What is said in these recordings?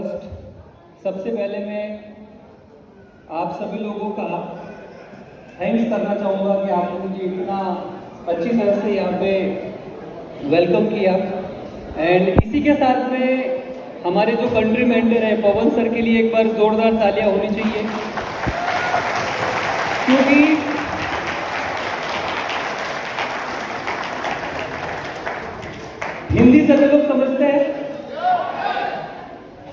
First, सबसे पहले मैं आप सभी लोगों का थैंक्स करना चाहूँगा कि आपने मुझे इतना अच्छी तरह से यहाँ पे वेलकम किया। एंड इसी के साथ में हमारे जो कंट्री मेंटर हैं पवन सर के लिए एक बार जोरदार तालियां होनी चाहिए, क्योंकि हिंदी सभी लोग समझते हैं,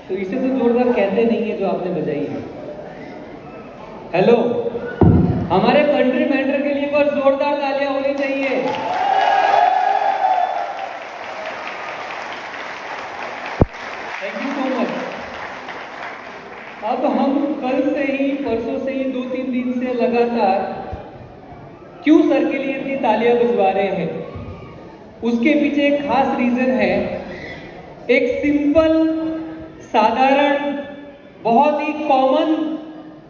तो इसे तो जोरदार कहते नहीं है जो आपने बजाई है। हेलो, हमारे कंट्री मेंटर के लिए एक बार जोरदार तालियां होनी चाहिए। Thank you so much. अब हम कल से ही, परसों से ही 2-3 दिन से लगातार क्यों सर के लिए इतनी तालियां बजवा रहे हैं, उसके पीछे एक खास रीजन है। एक सिंपल, साधारण, बहुत ही कॉमन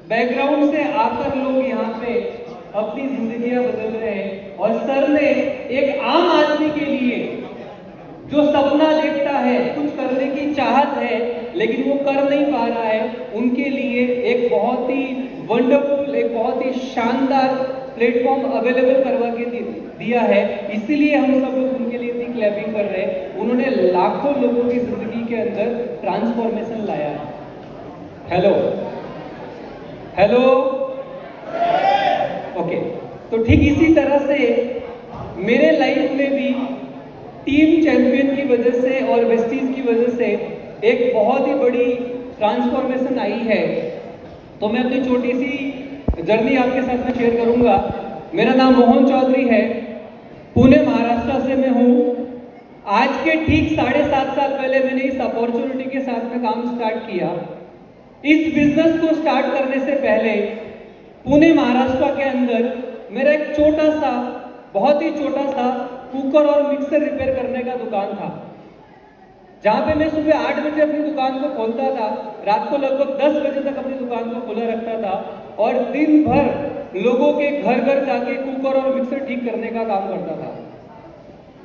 बैकग्राउंड से आकर लोग यहाँ पे अपनी जिंदगियां बदल रहे हैं, और सर ने एक आम आदमी के लिए जो सपना देखता है, कुछ करने की चाहत है लेकिन वो कर नहीं पा रहा है, उनके लिए एक बहुत ही वंडरफुल, एक बहुत ही शानदार प्लेटफॉर्म अवेलेबल करवा के दिया है। इसीलिए हम सब लोग उनके लिए इतनी क्लैपिंग कर रहे हैं। उन्होंने लाखों लोगों की जिंदगी के अंदर ट्रांसफॉर्मेशन लाया है। Hello hello, okay. तो ठीक इसी तरह से मेरे लाइफ में भी टीम चैंपियन की वजह से और वेस्टीज की वजह से एक बहुत ही बड़ी ट्रांसफॉर्मेशन आई है। तो मैं अपनी छोटी सी जर्नी आपके साथ में शेयर करूंगा। मेरा नाम मोहन चौधरी है, पुणे महाराष्ट्र से मैं हूँ। आज के ठीक 7.5 साल पहले मैंने इस अपॉर्चुनिटी के साथ में काम स्टार्ट किया। इस बिजनेस को स्टार्ट करने से पहले पुणे महाराष्ट्र के अंदर मेरा एक छोटा सा, बहुत ही छोटा सा कुकर और मिक्सर रिपेयर करने का दुकान था, जहां पे मैं सुबह 8 बजे अपनी दुकान को खोलता था, रात को लगभग 10 बजे तक अपनी दुकान को खुला रखता था, और दिन भर लोगों के घर घर जाके कुकर और मिक्सर ठीक करने का काम करता था।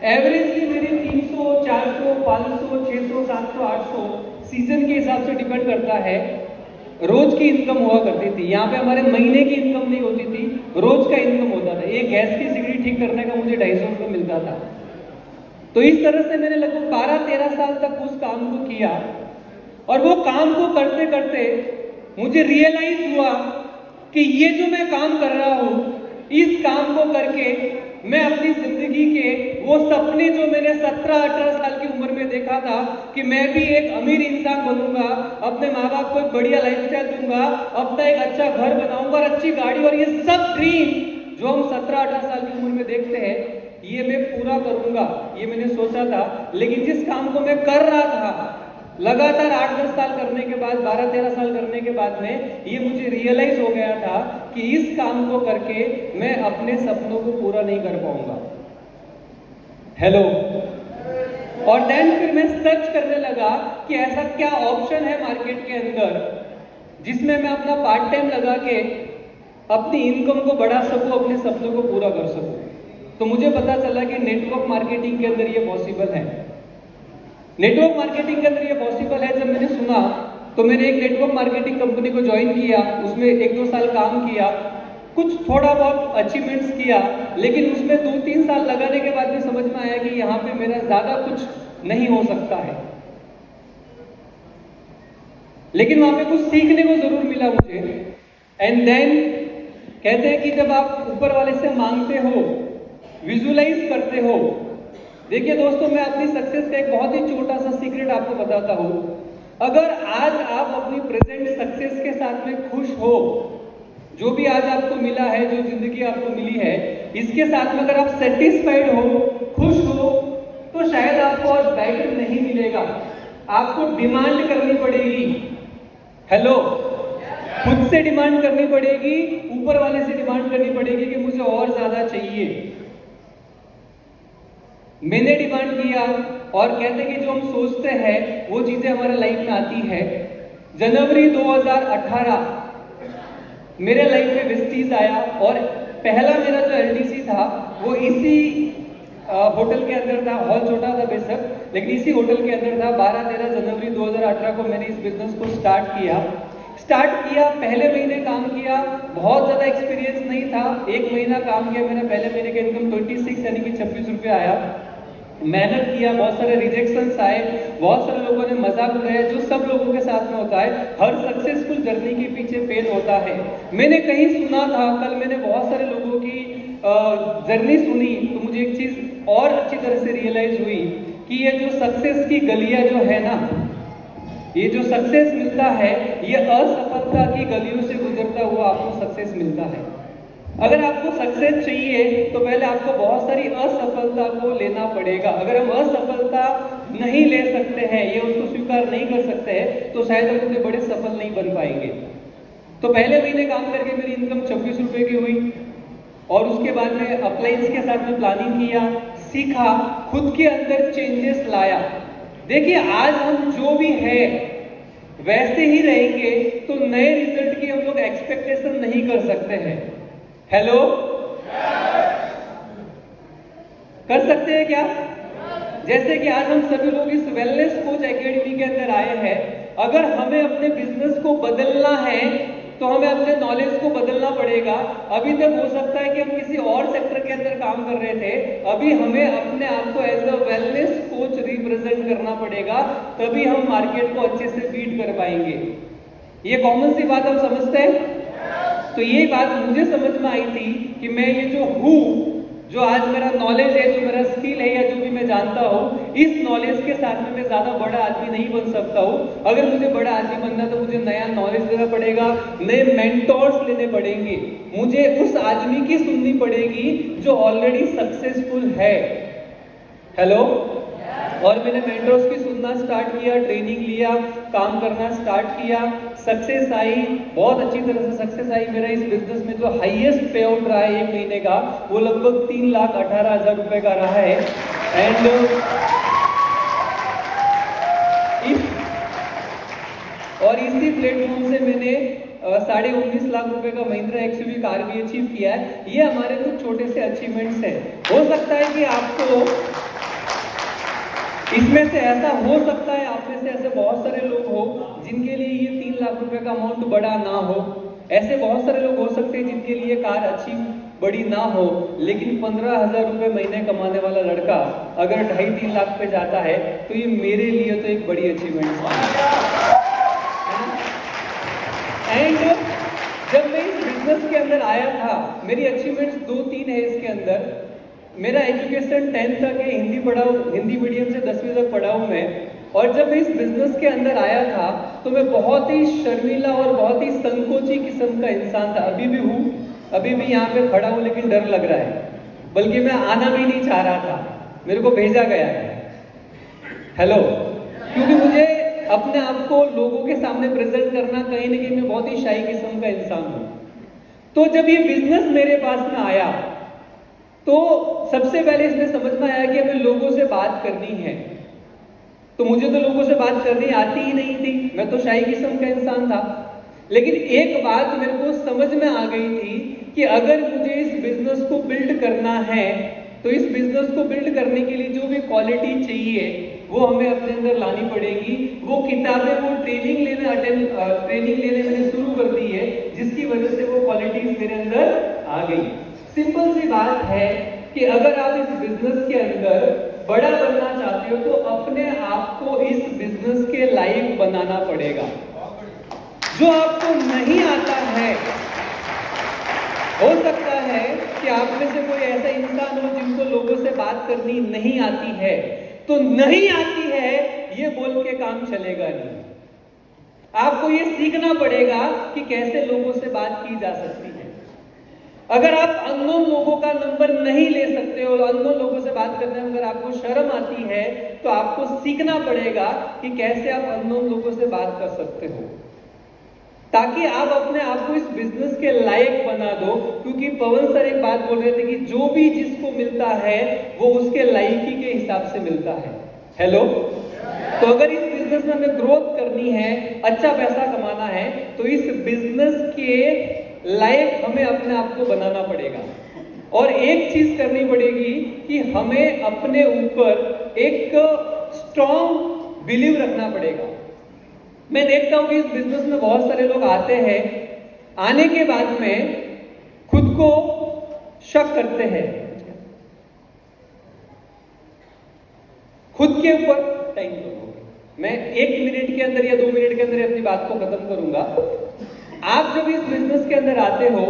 एवरेजली मेरी 300, 400, 500, 600, 700, 800 सीजन के हिसाब से डिपेंड करता है, रोज की इनकम हुआ करती थी। यहाँ पे हमारे महीने की इनकम नहीं होती थी, रोज का इनकम होता था। एक गैस की सिगड़ी ठीक करने का मुझे 250 रुपये मिलता था। तो इस तरह से मैंने लगभग 12-13 साल तक उस काम को किया, और वो काम को करते करते मुझे रियलाइज हुआ कि ये जो मैं काम कर रहा हूँ, इस काम को करके मैं अपनी जिंदगी के वो सपने जो मैंने 17-18 साल की उम्र में देखा था कि मैं भी एक अमीर इंसान बनूंगा, अपने माँ बाप को एक बढ़िया लाइफस्टाइल दूंगा, अपना एक अच्छा घर बनाऊंगा और अच्छी गाड़ी, और ये सब ड्रीम जो हम 17-18 साल की उम्र में देखते हैं, ये मैं पूरा करूंगा, ये मैंने सोचा था। लेकिन जिस काम को मैं कर रहा था लगातार 8-10 साल करने के बाद, 12-13 साल करने के बाद में ये मुझे रियलाइज हो गया था कि इस काम को करके मैं अपने सपनों को पूरा नहीं कर पाऊंगा। हेलो, और देन फिर मैं सर्च करने लगा कि ऐसा क्या ऑप्शन है मार्केट के अंदर जिसमें मैं अपना पार्ट टाइम लगा के अपनी इनकम को बढ़ा सकूं, अपने सपनों को पूरा कर सकूं। तो मुझे पता चला कि नेटवर्क मार्केटिंग के अंदर ये पॉसिबल है। नेटवर्क मार्केटिंग के अंदर ये पॉसिबल है। जब मैंने सुना तो मैंने एक नेटवर्क मार्केटिंग कंपनी को ज्वाइन किया, उसमें 1-2 साल काम किया, कुछ थोड़ा बहुत अचीवमेंट्स किया, लेकिन उसमें 2-3 साल लगाने के बाद में समझ में आया कि यहाँ पे मेरा ज्यादा कुछ नहीं हो सकता है। लेकिन वहां पे कुछ सीखने को जरूर मिला मुझे। एंड देन कहते हैं कि जब आप ऊपर वाले से मांगते हो, विजुअलाइज करते हो। देखिए दोस्तों, मैं अपनी सक्सेस का एक बहुत ही छोटा सा सीक्रेट आपको बताता हूं। अगर आज आप अपनी प्रेजेंट सक्सेस के साथ में खुश हो, जो भी आज आपको मिला है, जो जिंदगी आपको मिली है, इसके साथ में अगर आप सेटिस्फाइड हो, खुश हो, तो शायद आपको और बेटर नहीं मिलेगा। आपको डिमांड करनी पड़ेगी। हेलो, खुद से डिमांड करनी पड़ेगी, ऊपर वाले से डिमांड करनी पड़ेगी कि मुझे और ज्यादा चाहिए। मैंने डिमांड किया, और कहते हैं कि जो हम सोचते हैं वो चीजें हमारे लाइफ में आती है। जनवरी 2018 मेरे लाइफ में वेस्टीज आया, और पहला मेरा जो एलटीसी था वो इसी होटल के अंदर था। हॉल छोटा था बेशक, लेकिन इसी होटल के अंदर था। 12-13 जनवरी 2018 को मैंने इस बिजनेस को स्टार्ट किया। पहले महीने काम किया, बहुत ज़्यादा एक्सपीरियंस नहीं था। 1 महीना काम किया मैंने, पहले महीने का इनकम 26 यानी कि 26 रुपये आया। मेहनत किया, बहुत सारे रिजेक्शंस आए, बहुत सारे लोगों ने मजाक उड़ाया, जो सब लोगों के साथ में होता है। हर सक्सेसफुल जर्नी के पीछे पेन होता है। मैंने कहीं सुना था, कल मैंने बहुत सारे लोगों की जर्नी सुनी, तो मुझे एक चीज और अच्छी तरह से रियलाइज हुई कि ये जो सक्सेस की गलियां जो है ना, ये जो सक्सेस मिलता है, ये असफलता की गलियों से गुजरता हुआ आपको सक्सेस मिलता है। अगर आपको सक्सेस चाहिए तो पहले आपको बहुत सारी असफलता को लेना पड़ेगा। अगर हम असफलता नहीं ले सकते हैं या उसको स्वीकार नहीं कर सकते हैं तो शायद हम उतने बड़े सफल नहीं बन पाएंगे। तो पहले महीने काम करके मेरी इनकम 26 रुपए की हुई और उसके बाद में अप्लायंस के साथ में प्लानिंग किया, सीखा, खुद के अंदर चेंजेस लाया। देखिए, आज हम जो भी है वैसे ही रहेंगे तो नए रिजल्ट की हम लोग एक्सपेक्टेशन नहीं कर सकते हैं। हेलो, कर सकते हैं क्या? जैसे कि आज हम सभी लोग इस वेलनेस कोच एकेडमी के अंदर आए हैं। अगर हमें अपने बिजनेस को बदलना है तो हमें अपने नॉलेज को बदलना पड़ेगा। अभी तक हो सकता है कि हम किसी और सेक्टर के अंदर काम कर रहे थे, अभी हमें अपने आप को as a wellness coach represent करना पड़ेगा, तभी हम मार्केट को अच्छे से बीट कर पाएंगे। ये कॉमन सी बात आप समझते हैं? तो ये बात मुझे समझ में आई थी कि मैं ये जो हूँ, जो आज मेरा नॉलेज है, जो मेरा स्किल है या जो भी मैं जानता हूँ, इस नॉलेज के साथ में मैं ज्यादा बड़ा आदमी नहीं बन सकता हूँ। अगर मुझे बड़ा आदमी बनना तो मुझे नया नॉलेज लेना पड़ेगा, नए मेंटोर्स लेने पड़ेंगे, मुझे उस आदमी की सुननी पड़ेगी जो ऑलरेडी सक्सेसफुल है। हेलो, और मैंने मेंटर्स की सुनना स्टार्ट किया, ट्रेनिंग लिया, काम करना स्टार्ट किया, सक्सेस आई, बहुत अच्छी तरह से सक्सेस आई। मेरा इस बिजनेस में जो हाईएस्ट पे आउट रहा है 1 महीने का, वो लगभग 3,18,000 रुपए का रहा है। एंड इसी प्लेटफॉर्म से मैंने 19.5 लाख रुपए का महिंद्रा एक्सयूवी कार भी अचीव किया है। ये हमारे कुछ छोटे से अचीवमेंट्स हैं। हो सकता है कि आपको इसमें से ऐसा हो सकता है, आप में से ऐसे बहुत सारे लोग हो जिनके लिए ये 3 लाख रुपए का अमाउंट बड़ा ना हो। ऐसे बहुत सारे लोग हो सकते हैं जिनके लिए कार अच्छी बड़ी ना हो, लेकिन 15,000 रुपए महीने कमाने वाला लड़का अगर 2.5-3 लाख पे जाता है तो ये मेरे लिए तो एक बड़ी अचीवमेंट है। एंड जब मैं इस बिजनेस के अंदर आया था, मेरी अचीवमेंट्स 2-3 है इसके अंदर। मेरा एजुकेशन 10th तक है, हिंदी मीडियम से 10वीं तक पढ़ा हूँ मैं। और जब मैं इस बिजनेस के अंदर आया था तो मैं बहुत ही शर्मीला और बहुत ही संकोची किस्म का इंसान था। अभी भी हूँ, अभी भी यहाँ पे खड़ा हूँ, लेकिन डर लग रहा है, बल्कि मैं आना भी नहीं चाह रहा था, मेरे को भेजा गया है। हेलो, क्योंकि मुझे अपने आप को लोगों के सामने प्रेजेंट करना, कहीं ना कहीं मैं बहुत ही शाई किस्म का इंसान हूँ। तो जब ये बिजनेस मेरे पास में आया तो सबसे पहले इसमें समझ में आया कि हमें लोगों से बात करनी है। तो मुझे तो लोगों से बात करनी आती ही नहीं थी, मैं तो शाही किस्म का इंसान था। लेकिन एक बात मेरे को समझ में आ गई थी कि अगर मुझे इस बिजनेस को बिल्ड करना है तो इस बिजनेस को बिल्ड करने के लिए जो भी क्वालिटी चाहिए वो हमें अपने अंदर लानी पड़ेगी। वो किताबें, वो ट्रेनिंग लेने मैंने शुरू कर दी है, जिसकी वजह से वो क्वालिटीज मेरे अंदर आ गई। सिंपल सी बात है कि अगर आप इस बिजनेस के अंदर बड़ा बनना चाहते हो तो अपने आप को इस बिजनेस के लायक बनाना पड़ेगा। जो आपको नहीं आता है, हो सकता है कि आप में से कोई ऐसा इंसान हो जिनको लोगों से बात करनी नहीं आती है, तो नहीं आती है ये बोल के काम चलेगा नहीं। आपको ये सीखना पड़ेगा कि कैसे लोगों से बात की जा सकती है। अगर आप अननोन लोगों का नंबर नहीं ले सकते हो, अननोन लोगों से बात करने में अगर आपको शर्म आती है, तो आपको सीखना पड़ेगा कि कैसे आप अननोन लोगों से बात कर सकते हो, ताकि आप अपने आप को इस बिजनेस के लायक बना दो। क्योंकि पवन सर एक बात बोल रहे थे कि जो भी जिसको मिलता है वो उसके लायकी के हिसाब से मिलता है। हेलो, तो अगर इस बिजनेस में हमें ग्रोथ करनी है, अच्छा पैसा कमाना है, तो इस बिजनेस के लायक हमें अपने आप को बनाना पड़ेगा। और एक चीज करनी पड़ेगी कि हमें अपने ऊपर एक स्ट्रॉन्ग बिलीव रखना पड़ेगा। मैं देखता हूं कि इस बिजनेस में बहुत सारे लोग आते हैं, आने के बाद में खुद को शक करते हैं, खुद के ऊपर टाइम करूंगा। मैं 1 मिनट के अंदर या 2 मिनट के अंदर अपनी बात को खत्म करूंगा। आप जब इस बिजनेस के अंदर आते हो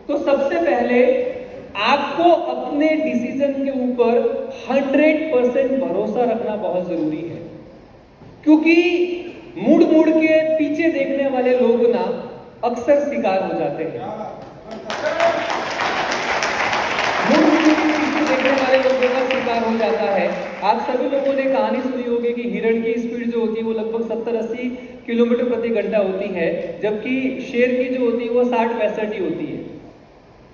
तो सबसे पहले आपको अपने डिसीजन के ऊपर 100% भरोसा रखना बहुत जरूरी है, क्योंकि मुड़ मुड़ के पीछे देखने वाले लोग ना अक्सर शिकार हो जाते हैं। मुड़ मुड़ के पीछे देखने वाले लोगों का शिकार हो जाता है। आप सभी लोगों ने कहानी सुनी होगी कि हिरण की स्पीड जो होती है वो लगभग 70-80 किलोमीटर प्रति घंटा होती है, जबकि शेर की जो होती है वो 60-65 ही होती है।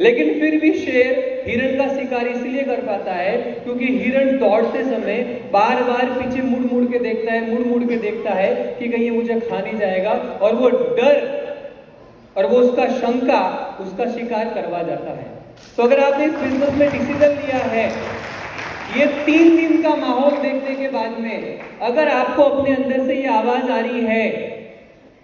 लेकिन फिर भी शेर हिरण का शिकार इसलिए कर पाता है क्योंकि हिरण दौड़ते समय बार बार पीछे मुड़ मुड़ के देखता है, मुड़ मुड़ के देखता है कि कहीं मुझे खा नहीं जाएगा, और वो डर और वो उसका शंका उसका शिकार करवा जाता है। तो अगर आपने इस बिजनेस में डिसीजन लिया है, ये 3 दिन का माहौल देखने के बाद में अगर आपको अपने अंदर से ये आवाज आ रही है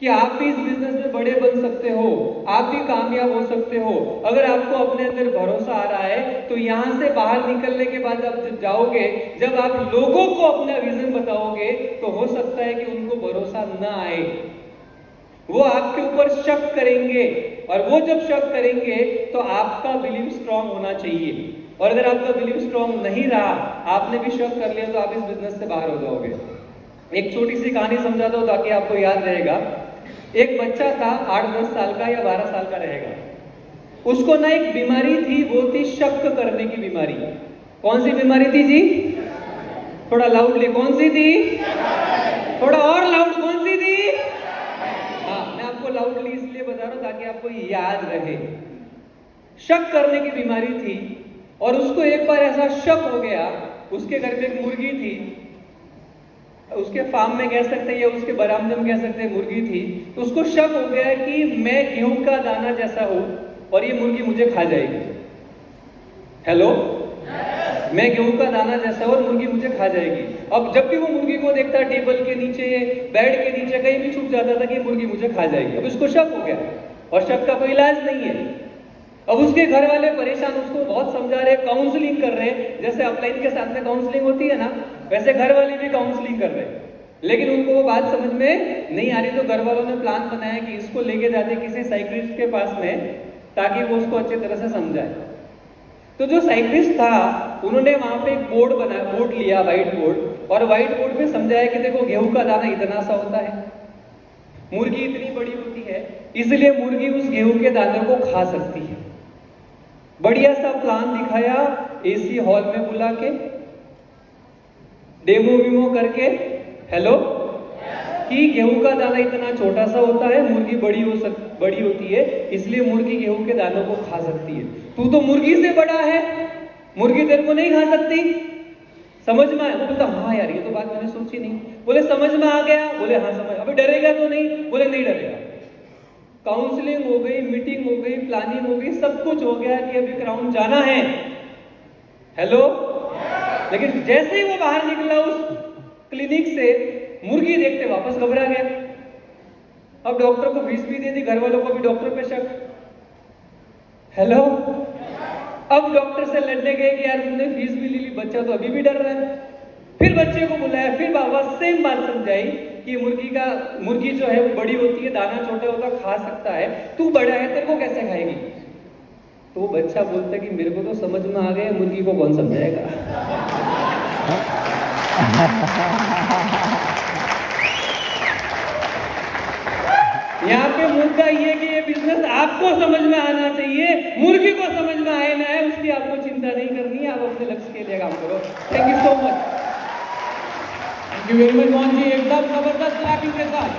कि आप भी इस बिजनेस में बड़े बन सकते हो, आप भी कामयाब हो सकते हो, अगर आपको अपने अंदर भरोसा आ रहा है, तो यहां से बाहर निकलने के बाद आप जब जाओगे, जब आप लोगों को अपना विजन बताओगे, तो हो सकता है कि उनको भरोसा ना आए, वो आपके ऊपर शक करेंगे, और वो जब शक करेंगे तो आपका बिलीव स्ट्रांग होना चाहिए। और अगर आपका बिलीव स्ट्रांग नहीं रहा, आपने भी शक कर लिया, तो आप इस बिजनेस से बाहर हो जाओगे। एक छोटी सी कहानी समझाता हूं ताकि आपको याद रहेगा। एक बच्चा था 8-10 साल का या 12 साल का रहेगा। उसको ना एक बीमारी थी, वो थी शक करने की बीमारी। कौन सी बीमारी थी जी? थोड़ा लाउडली, कौन सी थी? थोड़ा और लाउड, कौन सी थी? हाँ, मैं आपको लाउडली इसलिए बता रहा हूं ताकि आपको याद रहे। शक करने की बीमारी थी, और उसको एक बार ऐसा शक हो गया, उसके घर में एक मुर्गी थी, उसके फार्म में कह सकते हैं या उसके बरामदे में कह सकते हैं मुर्गी थी, तो उसको शक हो गया कि मैं गेहूं का दाना जैसा हूं और ये मुर्गी मुझे खा जाएगी। हेलो, मैं गेहूं का दाना जैसा हूं और मुर्गी मुझे खा जाएगी। अब जब भी वो मुर्गी को देखता, टेबल के नीचे, बेड के नीचे, कहीं भी छुप जाता था कि मुर्गी मुझे खा जाएगी। अब उसको शक हो गया, और शक का कोई इलाज नहीं है। अब उसके घर वाले परेशान, उसको बहुत समझा रहे, काउंसलिंग कर रहे हैं, जैसे अपलाइन के साथ में काउंसलिंग होती है ना, वैसे घर वाले भी काउंसलिंग कर रहे हैं, लेकिन उनको वो बात समझ में नहीं आ रही। तो घर वालों ने प्लान बनाया कि इसको लेके जाते किसी साइकिट्रिस्ट के पास में, ताकि वो उसको अच्छी तरह से समझाए। तो जो साइकिट्रिस्ट था, उन्होंने वहां पे एक बोर्ड लिया, व्हाइट बोर्ड, और व्हाइट बोर्ड पे समझाया कि देखो, गेहूं का दाना इतना सा होता है, मुर्गी इतनी बड़ी होती है, इसलिए मुर्गी उस गेहूं के दाने को खा सकती है। बढ़िया सा प्लान दिखाया, एसी हॉल में बुला के, डेमो वीमो करके, हेलो, कि गेहूं का दाना इतना छोटा सा होता है, मुर्गी बड़ी होती है, इसलिए मुर्गी गेहूं के दानों को खा सकती है। तू तो मुर्गी से बड़ा है, मुर्गी तेरे को नहीं खा सकती। समझ में आया? वो बोलता हाँ यार, ये तो बात मैंने सोची नहीं। बोले समझ में आ गया? बोले हाँ समझ। अबे डरेगा तो नहीं? बोले नहीं डरेगा। काउंसलिंग हो गई, मीटिंग हो गई, प्लानिंग हो गई, सब कुछ हो गया कि अभी क्राउन जाना है। हेलो, लेकिन जैसे ही वो बाहर निकला उस क्लिनिक से, मुर्गी देखते वापस घबरा गया। अब डॉक्टर को फीस भी दे दी, घर वालों को भी डॉक्टर पे शक। हेलो, अब डॉक्टर से लड़ने गए कि यार तुमने फीस भी ले ली, बच्चा तो अभी भी डर रहा है। फिर बच्चे को बुलाया, फिर वापस सेम बात समझाई कि मुर्गी जो है वो बड़ी होती है, दाना छोटा होता, खा सकता है, तू बड़ा है, तेरे को कैसे खाएगी? तो बच्चा बोलता है कि मेरे को तो समझ में आ गया, मुर्गी को कौन समझाएगा। यहाँ पे मुद्दा ये कि ये बिजनेस आपको समझ में आना चाहिए, मुर्गी को समझ में आए ना है उसकी आपको चिंता नहीं करनी है। आप अपने लक्ष्य के लिए काम करो। Thank you so much. Thank you very much Mohan ji, एकदम जबरदस्त क्लैपिंग के साथ।